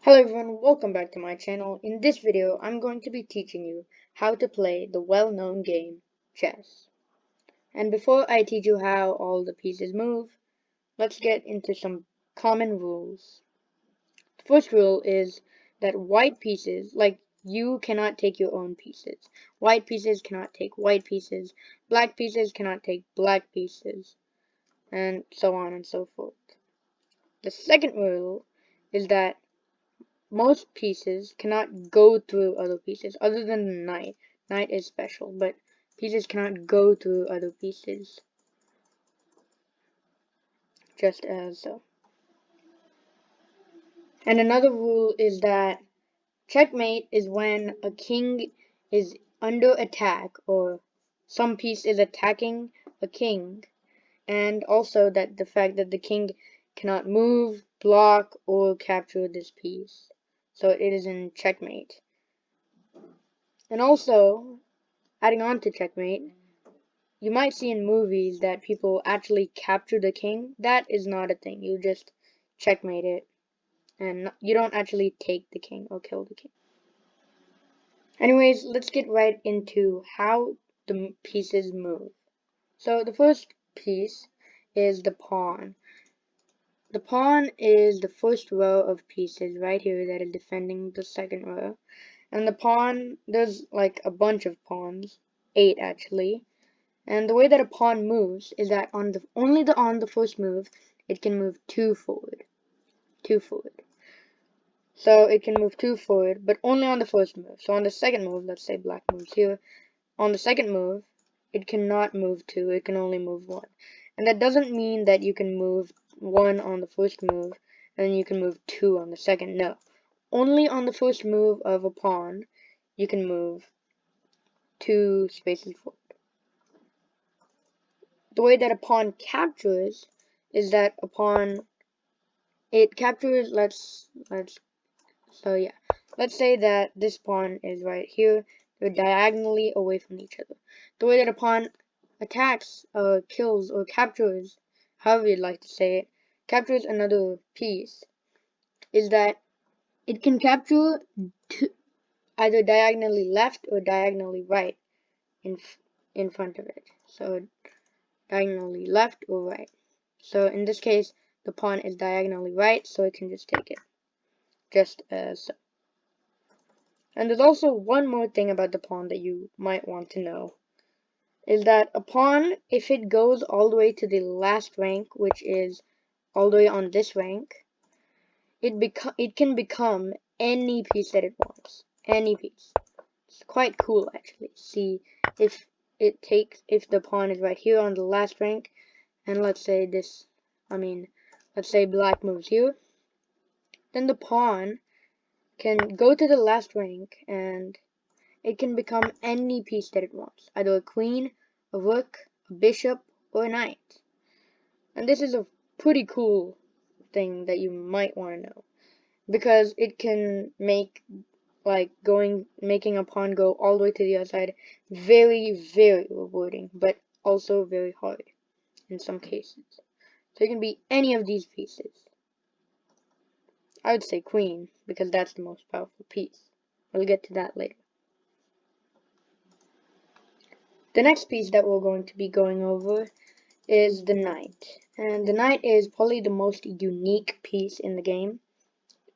Hello everyone, welcome back to my channel. In this video, I'm going to be teaching you how to play the well-known game, chess. And before I teach you how all the pieces move, let's get into some common rules. The first rule is that white pieces, like you cannot take your own pieces. White pieces cannot take white pieces, black pieces cannot take black pieces, and so on and so forth. The second rule is that most pieces cannot go through other pieces, other than the knight. Knight is special, but pieces cannot go through other pieces, just as so. And another rule is that checkmate is when a king is under attack, or some piece is attacking a king, and also that the fact that the king cannot move, block, or capture this piece. So it is in checkmate. And also, adding on to checkmate, you might see in movies that people actually capture the king. That is not a thing. You just checkmate it, and you don't actually take the king or kill the king. Anyways, let's get right into how the pieces move. So the first piece is the pawn. The pawn is the first row of pieces right here that is defending the second row. And the pawn, there's like a bunch of pawns, 8 actually. And the way that a pawn moves is that on the first move, it can move 2 forward. So it can move 2 forward, but only on the first move. So on the second move, let's say black moves here, on the second move, it cannot move 2, it can only move 1. And that doesn't mean that you can move 1 on the first move, and then you can move 2 on the second. No. Only on the first move of a pawn, you can move 2 spaces forward. The way that a pawn captures is that a pawn, it captures, let's say that this pawn is right here. They're diagonally away from each other. The way that a pawn attacks, kills, or captures, however you'd like to say it, captures another piece, is that it can capture either diagonally left or diagonally right in front of it. So diagonally left or right. So in this case, the pawn is diagonally right, so it can just take it, just as so. And there's also one more thing about the pawn that you might want to know, is that a pawn, if it goes all the way to the last rank, which is all the way on this rank, it can become any piece that it wants. Any piece. It's quite cool, actually. See, if the pawn is right here on the last rank, and let's say black moves here, then the pawn can go to the last rank and it can become any piece that it wants, either a queen, a rook, a bishop, or a knight. And this is a pretty cool thing that you might want to know, because it can make making a pawn go all the way to the other side very, very rewarding, but also very hard in some cases. So it can be any of these pieces. I would say queen, because that's the most powerful piece. We'll get to that later. The next piece that we're going to be going over is the knight. And the knight is probably the most unique piece in the game,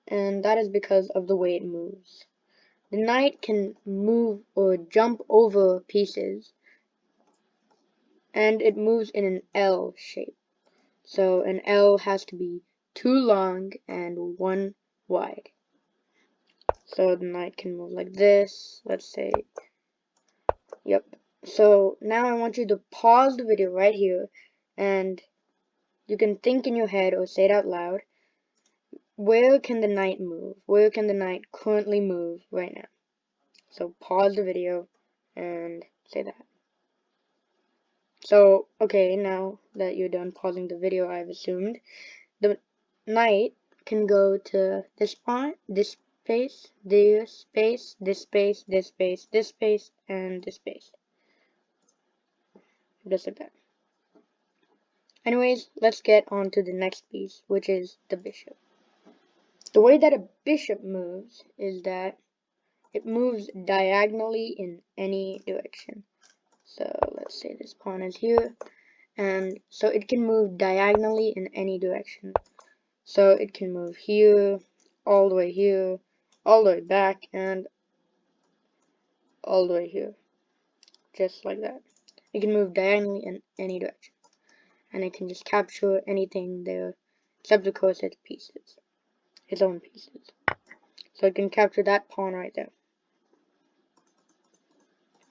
and that is because of the way it moves. The knight can move or jump over pieces, and it moves in an L shape. So an L has to be 2 long and 1 wide. So the knight can move like this, let's say. Yep. So now I want you to pause the video right here, and you can think in your head or say it out loud. Where can the knight move? Where can the knight currently move right now? So pause the video and say that. So, okay, now that you're done pausing the video, I've assumed, the knight can go to this pawn, this space, this space, this space, this space, this space, and this space. Just like that. Anyways, let's get on to the next piece, which is the bishop. The way that a bishop moves is that it moves diagonally in any direction. So let's say this pawn is here, and so it can move diagonally in any direction. So it can move here, all the way here, all the way back, and all the way here, just like that. It can move diagonally in any direction, and it can just capture anything there, except of course its pieces, its own pieces. So it can capture that pawn right there.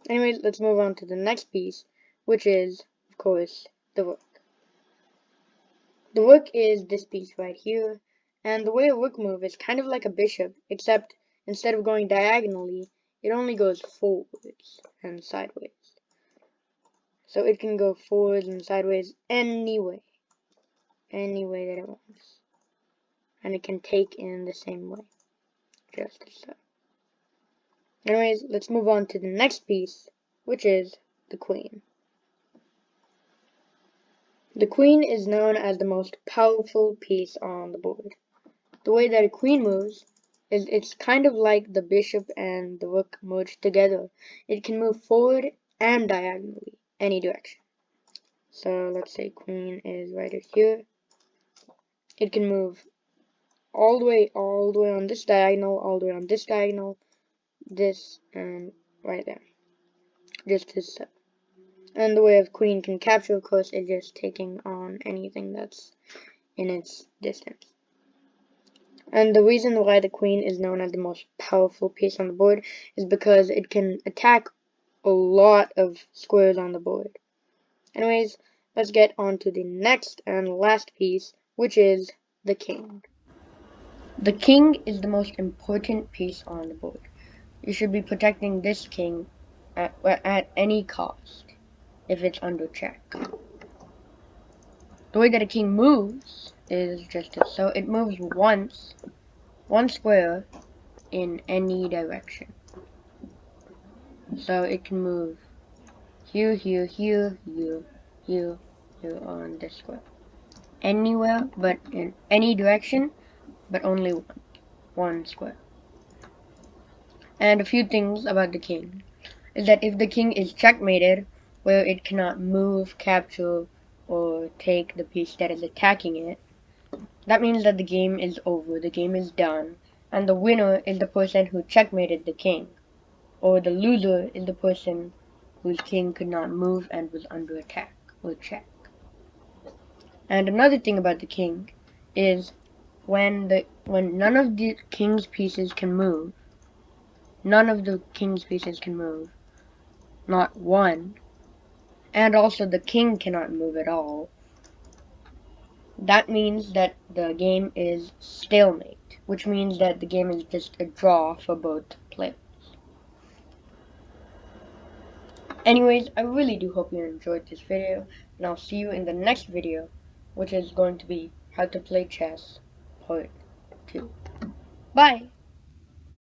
Anyways, let's move on to the next piece, which is, of course, the rook. The rook is this piece right here, and the way a rook moves is kind of like a bishop, except instead of going diagonally, it only goes forwards and sideways. So it can go forwards and sideways any way that it wants. And it can take in the same way, just as so. Anyways, let's move on to the next piece, which is the queen. The queen is known as the most powerful piece on the board. The way that a queen moves is it's kind of like the bishop and the rook merged together. It can move forward and diagonally, any direction. So let's say queen is right here. It can move all the way on this diagonal, all the way on this diagonal, this, and right there. Just as so. And the way a queen can capture, of course, is just taking on anything that's in its distance. And the reason why the queen is known as the most powerful piece on the board is because it can attack a lot of squares on the board. Anyways, let's get on to the next and last piece, which is the king. The king is the most important piece on the board. You should be protecting this king at any cost if it's under check. The way that a king moves is just this. So it moves once, one square, in any direction. So it can move here, here, here, here, here, here on this square. Anywhere, but in any direction, but only one square. And a few things about the king is that if the king is checkmated, where it cannot move, capture, or take the piece that is attacking it, that means that the game is over, the game is done, and the winner is the person who checkmated the king, or the loser is the person whose king could not move and was under attack or check. And another thing about the king is when none of the king's pieces can move, not one, and also the king cannot move at all, that means that the game is stalemate, which means that the game is just a draw for both players. Anyways, I really do hope you enjoyed this video, and I'll see you in the next video, which is going to be how to play chess part 2. Bye!